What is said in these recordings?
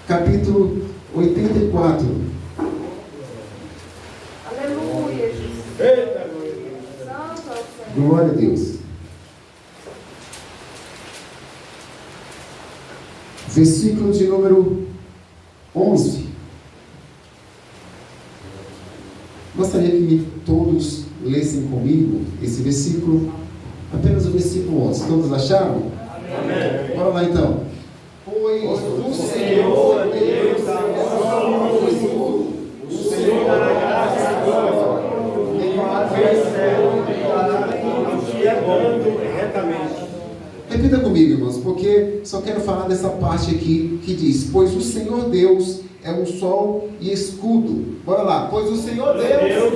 capítulo 84. Aleluia, Jesus. Eita, Santo é o Senhor. Glória a Deus. Versículo de número 11. Gostaria que todos lessem comigo esse versículo, apenas o versículo 11. Todos acharam? Amém. Bora lá então. Pois o Senhor Deus da nossa escudo, O Senhor dará graça agora, nenhuma vez servo aos que andando retamente. Repita comigo, irmãos, porque só quero falar dessa parte aqui que diz: pois o Senhor Deus é um sol e escudo. Bora lá. Pois o Senhor Deus.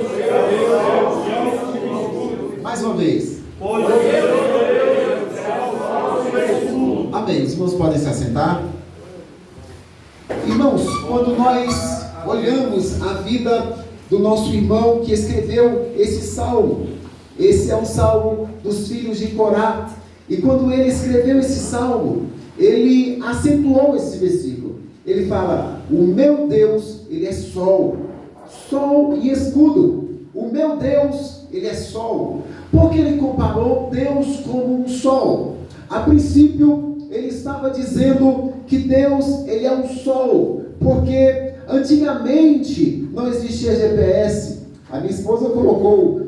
Mais uma vez. Pois o Senhor Deus é o sol e escudo. Amém. Os irmãos podem se assentar. Irmãos, quando nós olhamos a vida do nosso irmão que escreveu esse salmo, esse é um salmo dos filhos de Corá. E quando ele escreveu esse salmo, ele acentuou esse versículo. Ele fala: o meu Deus, ele é sol e escudo. O meu Deus, ele é sol. Porque ele comparou Deus como um sol. A princípio, ele estava dizendo que Deus, ele é um sol, porque antigamente não existia GPS. A minha esposa colocou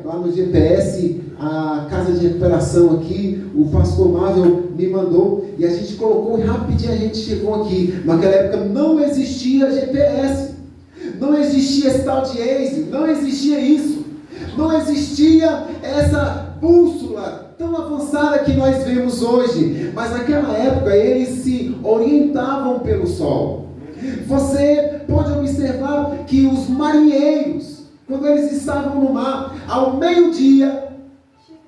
lá no GPS a casa de recuperação aqui, o pastor Marvel me mandou, e a gente colocou e rapidinho a gente chegou aqui. Naquela época não existia GPS, não existia esse tal de Waze, não existia isso, não existia essa bússola tão avançada que nós vemos hoje, mas naquela época eles se orientavam pelo sol. Você pode observar que os marinheiros, quando eles estavam no mar, ao meio-dia,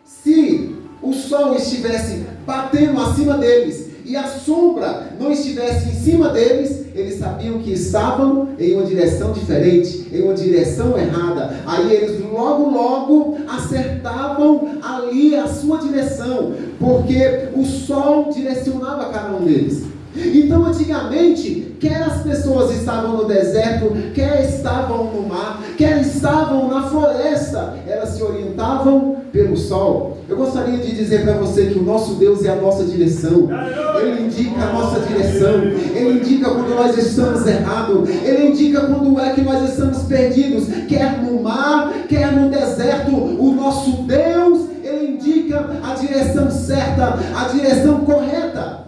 se o sol estivesse batendo acima deles e a sombra não estivesse em cima deles, eles sabiam que estavam em uma direção diferente, em uma direção errada. Aí eles logo acertavam ali a sua direção, porque o sol direcionava cada um deles. Então antigamente, quer as pessoas estavam no deserto, quer estavam no mar, quer estavam na floresta, elas se orientavam pelo sol. Eu gostaria de dizer para você que o nosso Deus é a nossa direção. Ele indica a nossa direção. Ele indica quando nós estamos errados. Ele indica quando é que nós estamos perdidos, quer no mar, quer no deserto. O nosso Deus, ele indica a direção certa, a direção correta.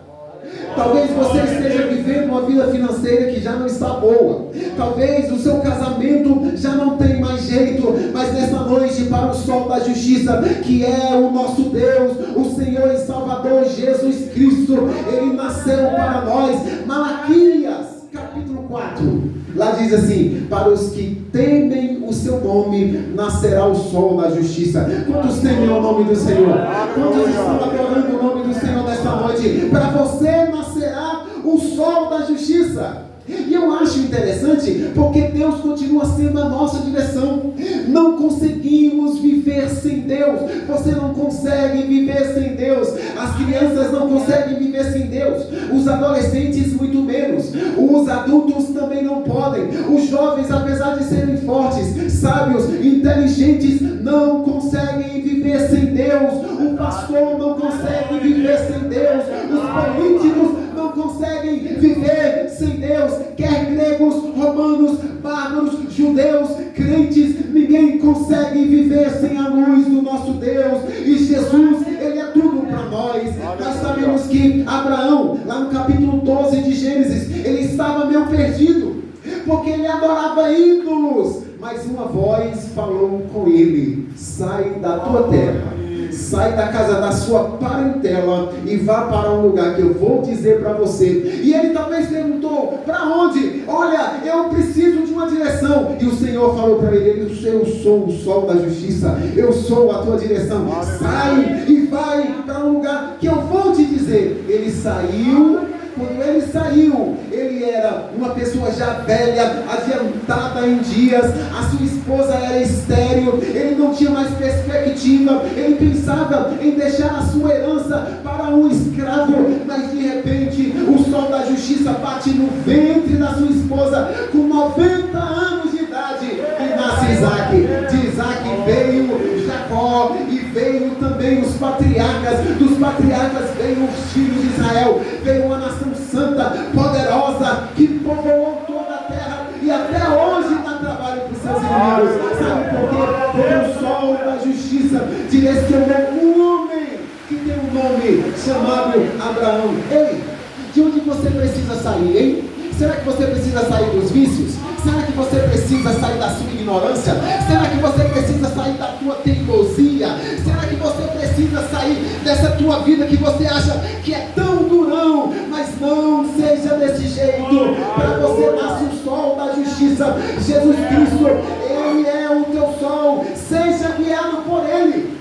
Talvez você esteja vivendo uma vida financeira que já não está boa. Talvez o seu casamento já não tem mais jeito. Mas nessa noite, para o sol da justiça, que é o nosso Deus, o Senhor e Salvador Jesus Cristo, Ele nasceu para nós. Malaquias, capítulo 4. Lá diz assim: para os que temem o seu nome, nascerá o sol da justiça. Quantos temem o nome do Senhor? Quantos estão adorando o nome do Senhor nesta noite? Para você nascerá o sol da justiça. E eu acho interessante, porque Deus continua sendo a nossa direção. Não conseguimos viver sem Deus. Você não consegue viver sem Deus. As crianças não conseguem viver sem Deus. Os adolescentes muito menos. Os adultos também não podem. Os jovens, apesar de serem fortes, sábios, inteligentes, não conseguem viver sem Deus. O pastor não consegue viver sem Deus. Os políticos não conseguem viver sem Deus. Quer gregos, romanos, bárbaros, judeus, crentes, ninguém consegue viver sem a luz do nosso Deus. E Jesus, Ele é tudo para nós. Nós sabemos que Abraão, lá no capítulo 12 de Gênesis, ele estava meio perdido, porque ele adorava ídolos. Mas uma voz falou com ele: sai da tua terra, sai da casa da sua parentela e vá para um lugar que eu vou dizer para você. E ele talvez perguntou: para onde? Olha, eu preciso de uma direção. E o Senhor falou para ele: eu sou o sol da justiça, eu sou a tua direção. Sai e vai para um lugar que eu vou te dizer. Ele saiu. Quando ele saiu, ele era uma pessoa já velha, adiantada em dias, a sua esposa era estéril, ele não tinha mais perspectiva, ele pensava em deixar a sua herança para um escravo, mas de repente o sol da justiça justiça bate no ventre da sua esposa com 90 anos de idade e nasce Isaac. De Isaac veio Jacó e veio também os patriarcas. Dos patriarcas veio os filhos de Israel. Veio uma nação santa, poderosa, que povoou toda a terra e até hoje dá trabalho para os seus inimigos. Sabe por quê? Porque o sol da justiça direcionou um homem que tem um nome chamado Abraão. Ei, de onde você precisa sair, hein? Será que você precisa sair dos vícios? Será que você precisa sair da sua ignorância? Será que você precisa sair da tua teimosia? Será que você precisa sair dessa tua vida que você acha que é tão durão? Mas não seja desse jeito. Para você nasce o sol da justiça, Jesus Cristo. Ele é o teu sol. Seja guiado por Ele.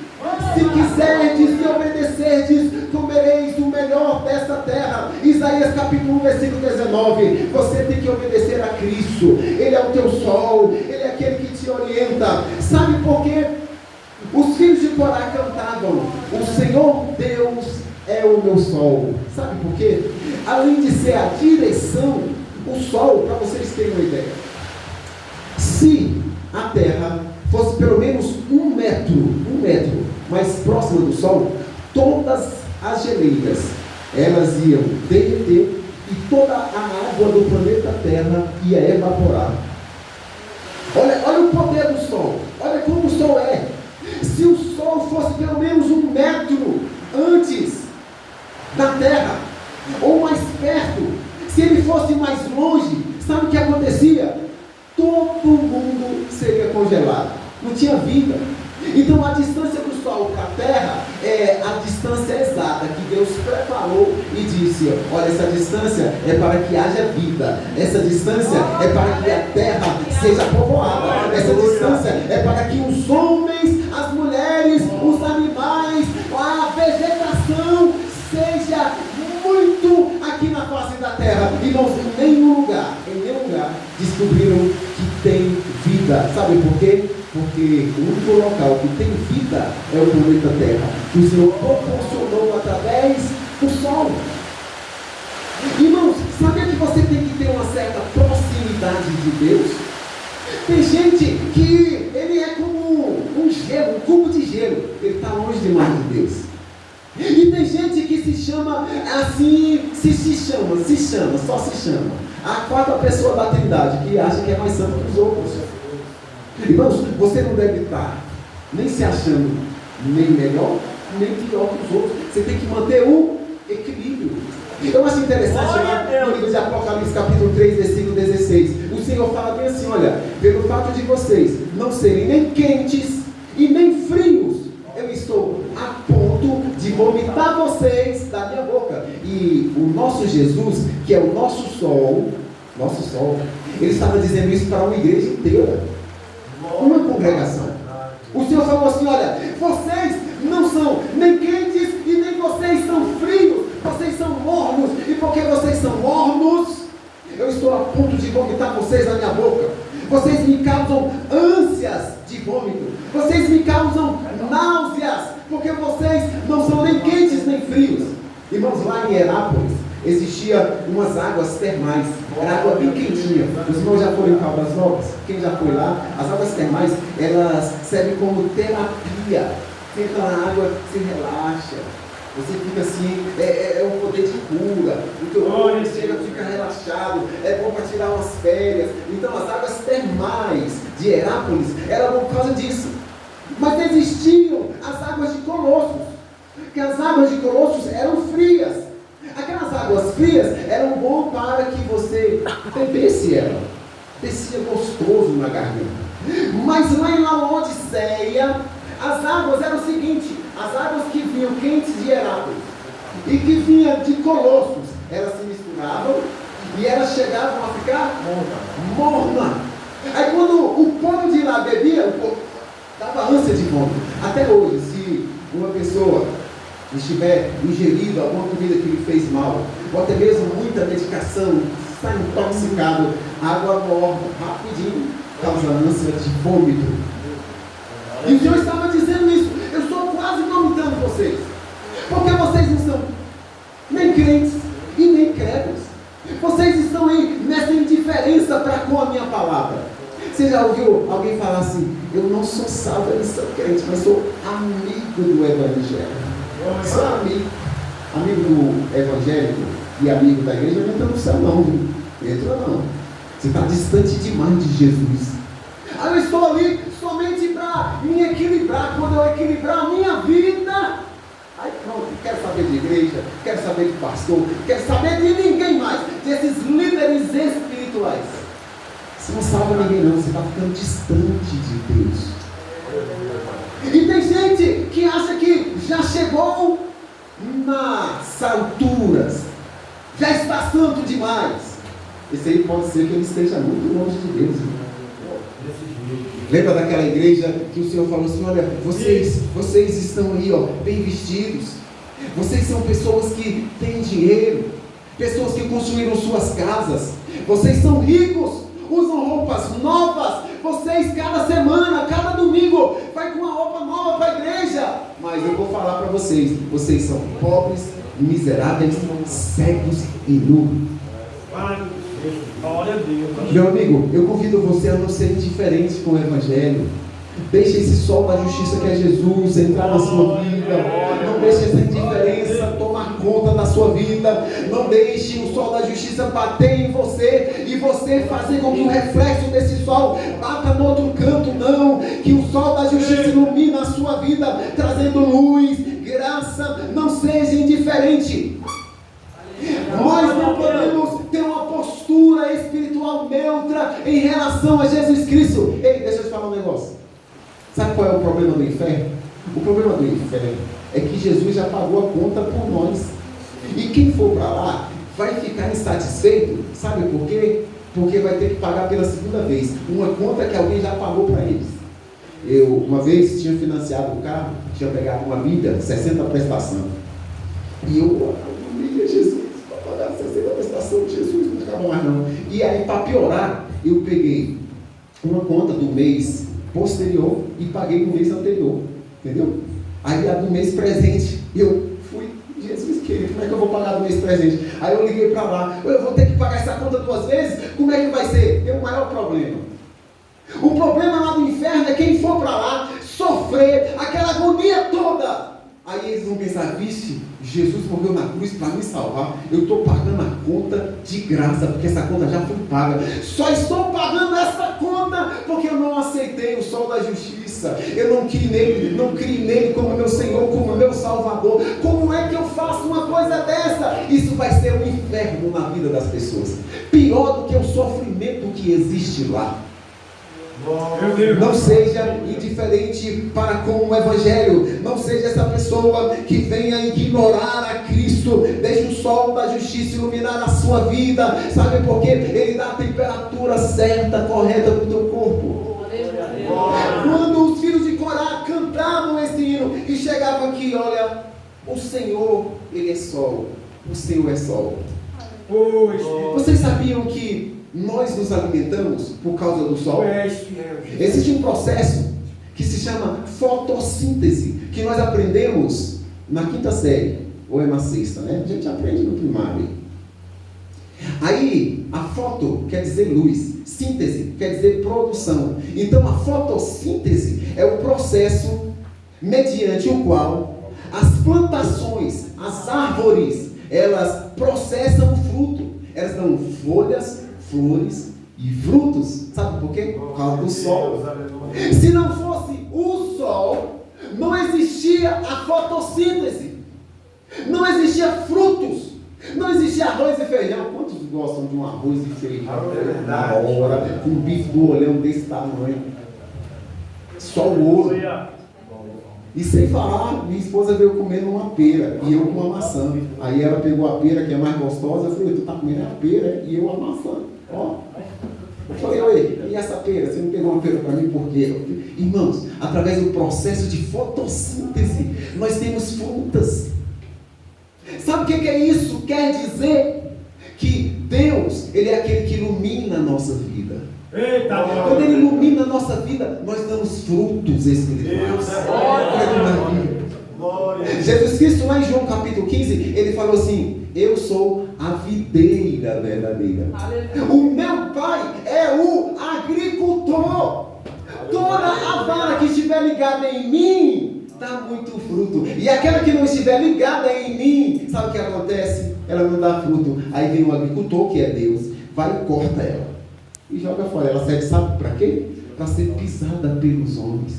Se quiserdes e obedecerdes, comereis o melhor dessa terra. Isaías capítulo 1, versículo 19. Você tem que obedecer a Cristo. Ele é o teu sol, Ele é aquele que te orienta. Sabe por quê? Os filhos de Corá cantavam: o Senhor Deus é o meu sol. Sabe por quê? Além de ser a direção, o sol, para vocês terem uma ideia, se a terra fosse pelo menos um metro mais próxima do sol, todas as geleiras, elas iam derreter e toda a água do planeta Terra ia evaporar. Olha o poder do sol, olha como o sol é. Se o sol fosse pelo menos um metro antes da Terra, ou mais perto, se ele fosse mais longe, sabe o que acontecia? Todo mundo seria congelado. Não tinha vida. Então a distância do Sol para a Terra é a distância exata que Deus preparou e disse: olha, essa distância é para que haja vida. Essa distância é para que a Terra seja povoada. Essa distância é para que os homens, as mulheres, os animais, a vegetação seja muito aqui na face da terra. E não em nenhum lugar descobriram que tem vida. Sabe por quê? Porque o único local que tem vida é o planeta Terra, que o Senhor proporcionou através do Sol. Irmãos, sabia que você tem que ter uma certa proximidade de Deus? Tem gente que ele é como um gelo, um cubo de gelo, ele está longe demais de Deus. E tem gente que se chama assim, só se chama a quarta pessoa da Trindade, que acha que é mais santo que os outros. Irmãos, você não deve estar nem se achando nem melhor, nem pior que os outros. Você tem que manter o equilíbrio. Eu acho interessante lá no livro de Apocalipse, capítulo 3, versículo 16. O Senhor fala bem assim: olha, pelo fato de vocês não serem nem quentes e nem frios, eu estou a ponto de vomitar vocês da minha boca. E o nosso Jesus, que é o nosso sol, ele estava dizendo isso para uma igreja inteira, uma congregação. O Senhor falou assim: olha, vocês não são nem quentes e nem vocês são frios, vocês são mornos, e porque vocês são mornos, eu estou a ponto de vomitar vocês na minha boca. Vocês me causam ânsias de vômito, vocês me causam náuseas, porque vocês não são nem quentes nem frios. Irmãos, lá em Herápolis existia umas águas termais, era água bem quentinha. Os irmãos já foram em Caldas Novas? Quem já foi lá? As águas termais, elas servem como terapia. Você entra na água, você relaxa, você fica assim, é um poder de cura, o teu olho chega, fica relaxado, é bom para tirar umas férias. Então as águas termais de Herápolis eram por causa disso. Mas existiam as águas de Colossos, que as águas de Colossos eram frias. Aquelas águas frias eram bom para que você bebesse ela, descia gostoso na garganta. Mas lá em Laodiceia, as águas eram o seguinte: as águas que vinham quentes de Herápolis e que vinham de Colossos, elas se misturavam e elas chegavam a ficar morna. Aí quando o povo de lá bebia, o povo dava ânsia de vômito. Até hoje, se uma pessoa estiver ingerido alguma comida que lhe fez mal, ou até mesmo muita medicação, está intoxicado, água morna rapidinho causa ânsia de vômito. E o Senhor estava dizendo isso: eu estou quase vomitando vocês, porque vocês não são nem crentes e nem crédulos. vocês estão aí nessa indiferença para com a minha palavra. Você já ouviu alguém falar assim: eu não sou salvo, eu não sou crente, mas sou amigo do evangelho. Sou amigo. Amigo do evangélico e amigo da igreja não entra no céu não, viu? Entra não. Você está distante demais de Jesus. Eu estou ali somente para me equilibrar. Quando eu equilibrar a minha vida, aí pronto, quero saber de igreja, quero saber de pastor, quero saber de ninguém mais, desses líderes espirituais. Você não salva ninguém não, você está ficando distante de Deus. E tem gente que acha que já chegou nas alturas, já está santo demais. Esse aí pode ser que ele esteja muito longe de Deus, irmão. Lembra daquela igreja que o Senhor falou assim: olha, vocês estão aí, ó, bem vestidos, vocês são pessoas que têm dinheiro, pessoas que construíram suas casas, vocês são ricos, usam roupas novas, vocês cada semana, cada domingo vai com uma roupa nova para a igreja. Mas eu vou falar para vocês: vocês são pobres, miseráveis, cegos e nus. Meu amigo, eu convido você a não ser indiferente com o evangelho. Deixe esse sol da justiça que é Jesus entrar na sua vida. Não deixe essa indiferença tomar conta da sua vida. Não deixe o sol da justiça bater em você e você fazer com que o reflexo desse sol bata no outro canto. Não, que o sol da justiça ilumine a sua vida, trazendo luz, graça. Não seja indiferente. Nós não podemos ter uma postura espiritual neutra em relação a Jesus Cristo. Ei, deixa eu te falar um negócio. Sabe qual é o problema do inferno? O problema do inferno é que Jesus já pagou a conta por nós. E quem for para lá vai ficar insatisfeito. Sabe por quê? Porque vai ter que pagar pela segunda vez uma conta que alguém já pagou para eles. Eu, uma vez, tinha financiado o carro, tinha pegado uma Bíblia, 60 prestação. E eu amei Jesus. 60 prestação de Jesus, não acaba mais não. E aí, para piorar, eu peguei uma conta do mês posterior e paguei no mês anterior, entendeu? Aí a do mês presente, eu fui: Jesus querido, como é que eu vou pagar do mês presente? Aí eu liguei para lá: eu vou ter que pagar essa conta 2 vezes? Como é que vai ser? Tem um maior problema. O problema lá do inferno é quem for para lá sofrer aquela agonia toda. Aí eles vão pensar: vixe, Jesus morreu na cruz para me salvar, eu estou pagando a conta de graça, porque essa conta já foi paga. Só estou pagando essa conta porque eu não aceitei o sol da justiça. Eu não criei nele como meu Senhor, como meu Salvador. Como é que eu faço uma coisa dessa? Isso vai ser um inferno na vida das pessoas, pior do que o sofrimento que existe lá. Não seja indiferente para com o evangelho. Não seja essa pessoa que venha ignorar a Cristo. Deixe o sol da justiça iluminar a sua vida. Sabe por quê? Ele dá a temperatura certa, correta para o teu corpo. Quando os filhos de Corá cantavam esse hino e chegavam aqui: olha, o Senhor, Ele é sol, o Senhor é sol. Vocês sabiam que nós nos alimentamos por causa do sol? Existe um processo que se chama fotossíntese, que nós aprendemos na 5ª série, ou é na 6ª, né? A gente aprende no primário. Aí, a foto quer dizer luz, síntese quer dizer produção. Então, a fotossíntese é o processo mediante o qual as plantações, as árvores, elas processam o fruto. Elas dão folhas, flores e frutos. Sabe por quê? Por causa do sol. Se não fosse o sol, não existia a fotossíntese, não existia frutos, não existia arroz e feijão. Quantos gostam de um arroz e feijão na hora, com um bife do olhão desse tamanho, só o ouro? E sem falar, minha esposa veio comendo uma pera e eu com uma maçã. Aí ela pegou a pera, que é mais gostosa. Eu falei: tu tá comendo a pera e eu a maçã. Ó. Eu falei: oi, e essa pera? Você não pegou uma pera para mim por quê? Irmãos, através do processo de fotossíntese, nós temos frutas. Sabe o que é isso? Quer dizer que Deus, Ele é aquele que ilumina a nossa vida. Quando Ele ilumina a nossa vida, nós damos frutos espirituais. Jesus Cristo, lá em João capítulo 15, Ele falou assim: eu sou a videira verdadeira. O meu Pai é o agricultor. Toda a vara que estiver ligada em mim dá muito fruto. E aquela que não estiver ligada em mim, sabe o que acontece? Ela não dá fruto. Aí vem o agricultor, que é Deus, vai e corta ela e joga fora. Ela serve, sabe para quê? Para ser pisada pelos homens.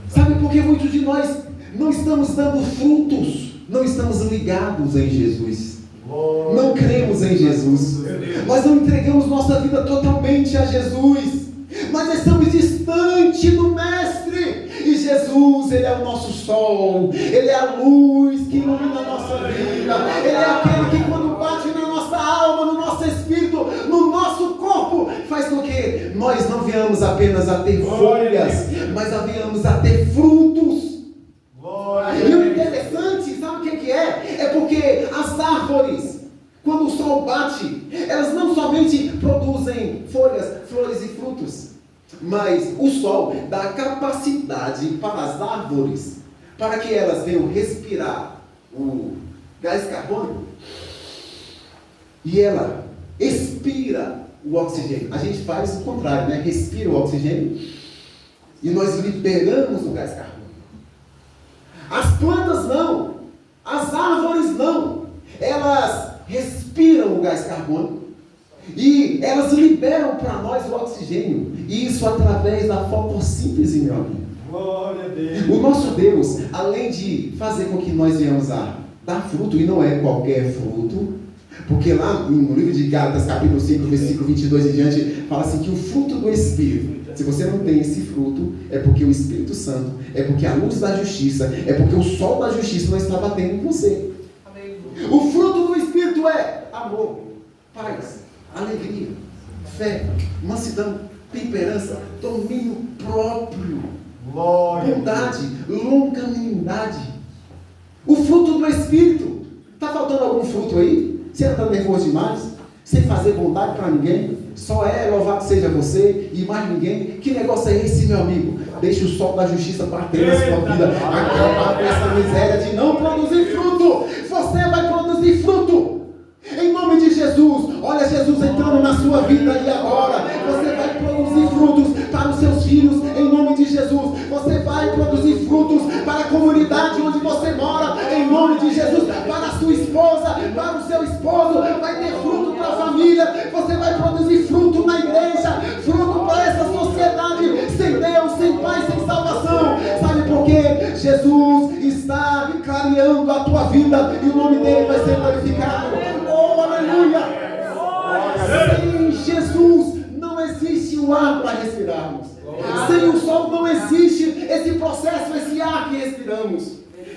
Sabe por que muitos de nós não estamos dando frutos? Não estamos ligados em Jesus. Não cremos em Jesus. Nós não entregamos nossa vida totalmente a Jesus. Nós estamos distantes do Mestre. E Jesus, Ele é o nosso sol. Ele é a luz que ilumina a nossa vida. Ele é aquele que quando bate na nossa alma, no nosso espírito, no nosso corpo, faz com que nós não venhamos apenas a ter folhas, mas venhamos a ter frutos. E o interessante, sabe o que é? É porque as árvores, quando o sol bate, elas não somente produzem folhas, flores e frutos, mas o sol dá capacidade para as árvores, para que elas venham respirar o gás carbônico, e ela expira o oxigênio. A gente faz o contrário, né? Respira o oxigênio, e nós liberamos o gás carbônico. As plantas não, as árvores não, elas respiram o gás carbônico e elas liberam para nós o oxigênio, e isso através da fotossíntese, meu amigo. Glória a Deus. O nosso Deus, além de fazer com que nós venhamos a dar fruto, e não é qualquer fruto, porque lá no livro de Gálatas, capítulo 5, versículo 22 em diante, fala assim que o fruto do Espírito, se você não tem esse fruto, é porque o Espírito Santo, é porque a luz da justiça, é porque o sol da justiça não está batendo em você. Amém. O fruto do Espírito é amor, paz, alegria, fé, mansidão, temperança, domínio próprio, Glória. bondade, longanimidade. O fruto do Espírito. Está faltando algum fruto aí? Você está nervoso demais? Sem fazer bondade para ninguém? Só é louvado seja você e mais ninguém? Que negócio é esse, meu amigo? Deixa o sol da justiça bater na sua vida. Acaba essa miséria de não produzir fruto. Você vai produzir fruto. Em nome de Jesus. Olha Jesus entrando na sua vida e agora. Você vai produzir frutos para os seus filhos. Em nome de Jesus. Você vai produzir frutos para a comunidade onde você mora. Em nome de Jesus. Para a sua esposa, para o seu esposo. Vai ter fruto para a família. Você vai produzir fruto na igreja. Fruto para essa sociedade sem Deus, sem paz, sem salvação. Sabe por quê? Jesus está clareando a tua vida e o nome dele vai ser glorificado. Oh, aleluia! Sem Jesus não existe o ar para respirarmos. Sem o sol não existe esse processo, esse ar que respiramos.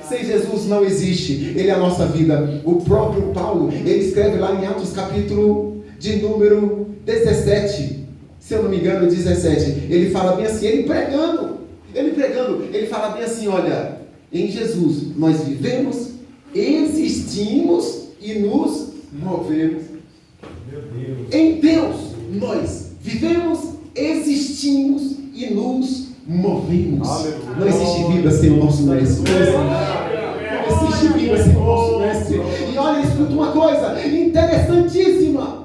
Sem Jesus não existe. Ele é a nossa vida. O próprio Paulo, ele escreve lá em Atos capítulo de número 17, se eu não me engano, 17. Ele fala bem assim, ele pregando, ele fala bem assim, olha, em Jesus nós vivemos, existimos e nos movemos. Meu Deus. Em Deus nós vivemos, existimos e nos movemos. Aleluia. Não existe vida sem o nosso mestre. Não existe vida sem o nosso mestre. E olha, escuta uma coisa interessantíssima.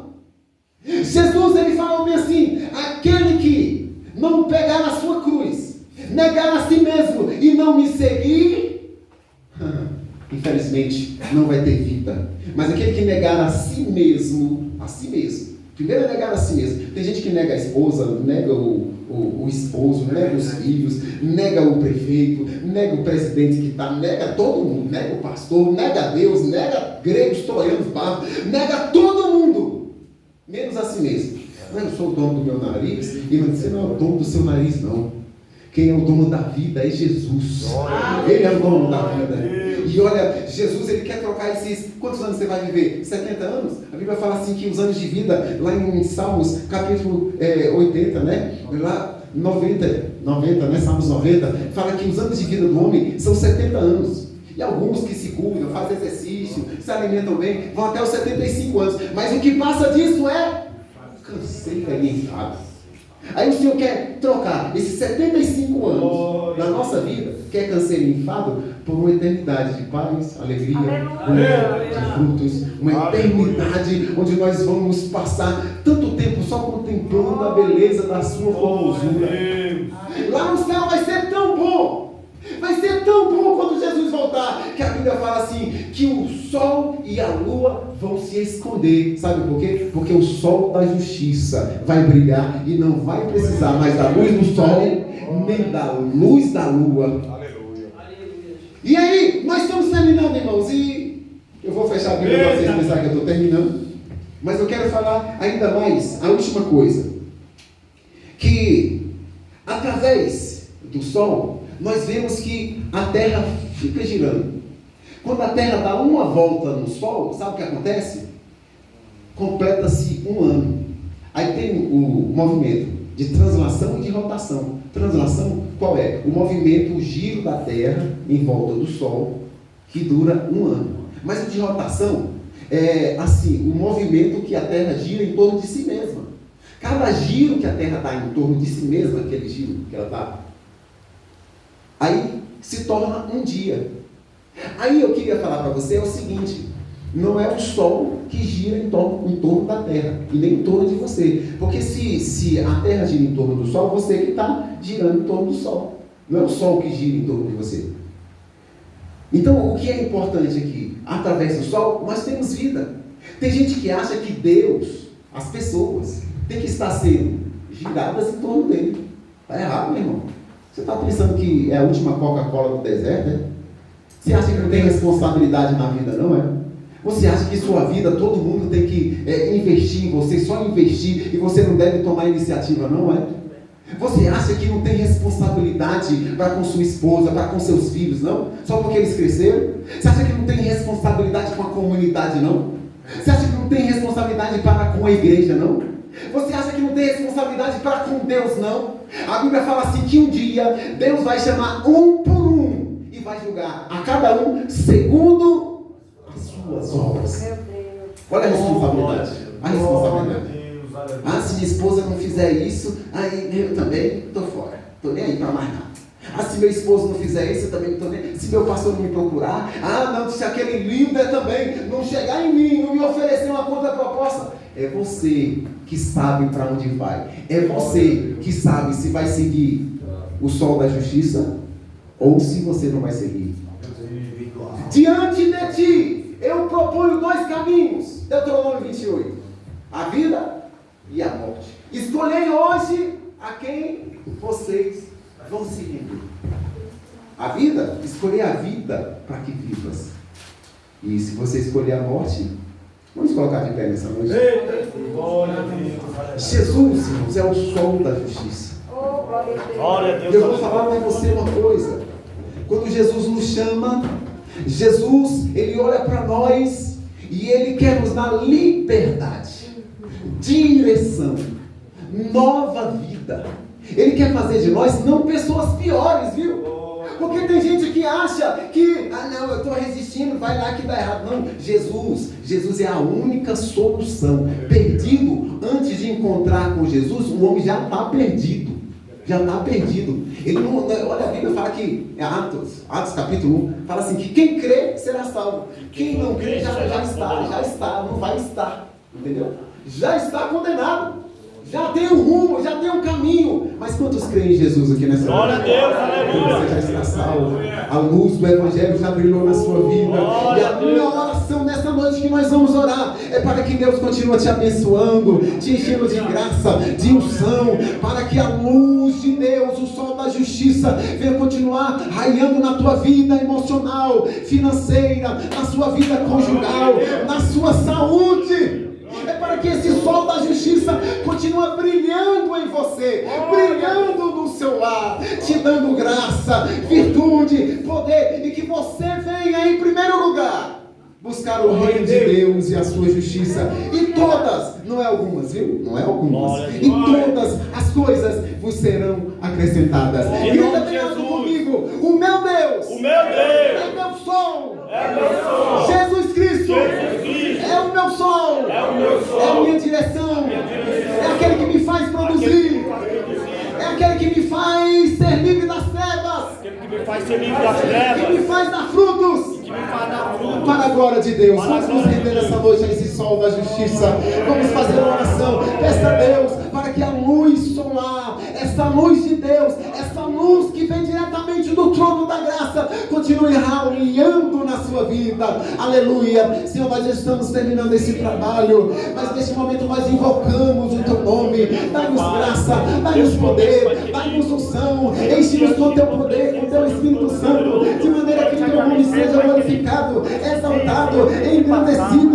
Jesus, ele falou bem assim, aquele que não pegar a sua cruz, negar a si mesmo e não me seguir, infelizmente não vai ter vida. Mas aquele que negar a si mesmo, primeiro é negar a si mesmo. Tem gente que nega a esposa, nega o esposo, nega os filhos, nega o prefeito, nega o presidente que está, nega todo mundo, nega o pastor, nega Deus, nega gregos, troianos, bárbaros, nega todo mundo, menos a si mesmo. Eu sou o dono do meu nariz, e você não é o dono do seu nariz, não. Quem é o dono da vida é Jesus. Ele é o dono da vida. E olha, Jesus, ele quer trocar esses... Quantos anos você vai viver? 70 anos? A Bíblia fala assim que os anos de vida, lá em Salmos, capítulo 80, né? Lá, 90, né? Salmos 90, fala que os anos de vida do homem são 70 anos. E alguns que se cuidam, fazem exercício, se alimentam bem, vão até os 75 anos. Mas o que passa disso é canseira e enfado. Aí o Senhor quer trocar esses 75 anos da nossa vida, quer canseiro e enfado, por uma eternidade de paz, alegria, de frutos, uma eternidade onde nós vamos passar tanto tempo só contemplando a beleza da sua formosura. Lá no céu vai ser tão bom! Vai ser tão bom quando Jesus voltar, que a Bíblia fala assim, que o sol e a lua vão se esconder. Sabe por quê? Porque o sol da justiça vai brilhar e não vai precisar mais da luz do sol, nem da luz da lua. Aleluia. E aí, nós estamos terminando, irmãos, e eu vou fechar a Bíblia para vocês pensarem que eu estou terminando, mas eu quero falar ainda mais, a última coisa, que através do sol, nós vemos que a Terra fica girando. Quando a Terra dá uma volta no Sol, sabe o que acontece? Completa-se um ano. Aí tem o movimento de translação e de rotação. Translação, qual é? O movimento, o giro da Terra em volta do Sol, que dura um ano. Mas o de rotação é assim, o movimento que a Terra gira em torno de si mesma. Cada giro que a Terra dá em torno de si mesma, aquele giro que ela dá, aí se torna um dia. Aí eu queria falar para você o seguinte: não é o Sol que gira em torno da Terra, e nem em torno de você. Porque se a Terra gira em torno do Sol, você que está girando em torno do Sol. Não é o Sol que gira em torno de você. Então, o que é importante aqui? Através do Sol, nós temos vida. Tem gente que acha que Deus, as pessoas, tem que estar sendo giradas em torno dele. Está errado, meu irmão. Você está pensando que é a última Coca-Cola do deserto, né? Você acha que não tem responsabilidade na vida, não é? Você acha que sua vida, todo mundo tem que investir em você, só investir, e você não deve tomar iniciativa, não é? Você acha que não tem responsabilidade para com sua esposa, para com seus filhos, não? Só porque eles cresceram? Você acha que não tem responsabilidade com a comunidade, não? Você acha que não tem responsabilidade para com a igreja, não? Você acha que não tem responsabilidade para com Deus, não? A Bíblia fala assim que um dia Deus vai chamar um por um e vai julgar a cada um segundo as suas obras. Olha a responsabilidade. A responsabilidade. Ah, se minha esposa não fizer isso, aí eu também estou fora. Estou nem aí para mais nada. Ah, se meu esposo não fizer isso, eu também não estou nem. Se meu pastor não me procurar, não, se aquele líder também não chegar em mim, não me oferecer uma contraproposta. É você que sabe para onde vai. É você que sabe se vai seguir o sol da justiça ou se você não vai seguir. Diante de ti, eu proponho dois caminhos. Deuteronômio 28. A vida e a morte. Escolhei hoje a quem vocês vão seguir. A vida, escolher a vida para que vivas. E se você escolher a morte, vamos colocar de pé nessa noite. Jesus, irmãos, é o sol da justiça. Eu vou falar para você uma coisa. Quando Jesus nos chama, Jesus, Ele olha para nós e Ele quer nos dar liberdade, direção, nova vida. Ele quer fazer de nós não pessoas piores, viu? Porque tem gente que acha que, não, eu estou resistindo, vai lá que dá errado. Não, Jesus é a única solução. Perdido, antes de encontrar com Jesus, o homem já está perdido. Já está perdido. Ele não, olha, a Bíblia fala que, Atos capítulo 1, fala assim, que quem crê será salvo. Quem não crê já está, não vai estar. Entendeu? Já está condenado. Já tem um rumo, já tem um caminho. Mas quantos creem em Jesus aqui nessa Glória a Deus, aleluia. Você já está salvo. A luz do Evangelho já brilhou na sua vida. E a minha oração nessa noite que nós vamos orar é para que Deus continue te abençoando, te enchendo de graça, de unção, para que a luz de Deus, o sol da justiça, venha continuar raiando na tua vida emocional, financeira, na sua vida conjugal, na sua saúde. É para que esse sol da justiça continue brilhando em você, brilhando no seu lar, te dando graça, virtude, poder, e que você venha em primeiro lugar buscar o reino de Deus e a sua justiça, e todas, não é algumas, viu? Não é algumas, e todas as coisas vos serão acrescentadas. Grita bem alto comigo: o meu Deus, é meu sol, Jesus Cristo, é o meu sol, é a minha direção, é aquele que me faz produzir faz ser livre das que trevas, me faz dar frutos que me faz dar fruto. para a glória de Deus. Vamos nos render essa noite a esse sol da justiça. Vamos fazer uma oração. Peça a Deus para que a luz solar, essa luz de Deus, essa luz que vem diretamente do trono da graça, continue raiando na sua vida. Aleluia. Senhor, nós estamos terminando esse trabalho, mas neste momento nós invocamos o teu nome. Dá-nos graça, dá-nos poder, dá-nos unção, enche-nos com o teu poder, com o teu Espírito Santo, de maneira que o teu nome seja glorificado, exaltado, engrandecido